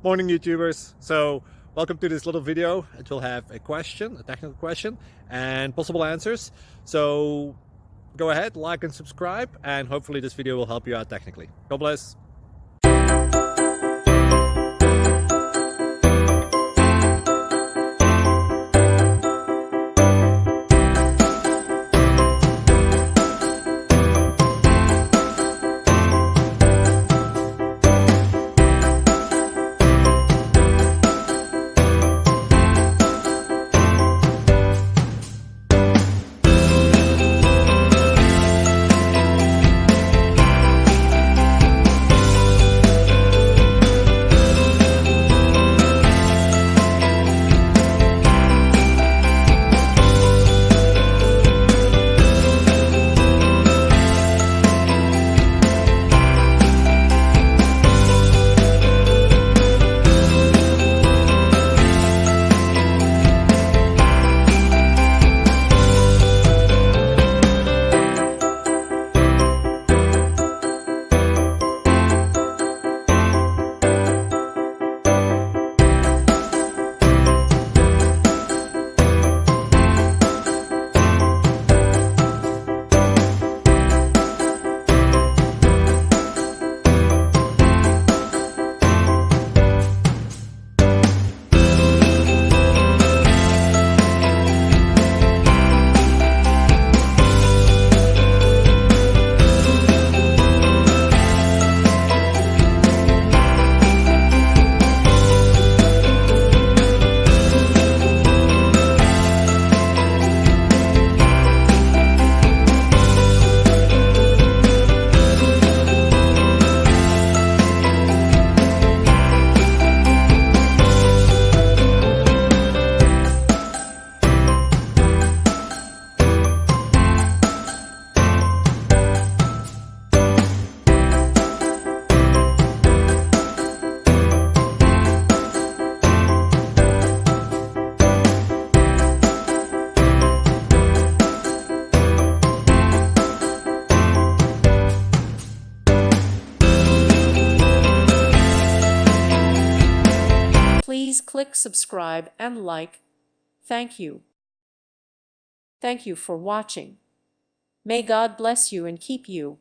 Morning, YouTubers. So welcome to this little video. It will have a question, a technical question, and possible answers. So go ahead, like and subscribe, and hopefully this video will help you out technically. God bless. Please click subscribe and like. Thank you. Thank you for watching. May God bless you and keep you.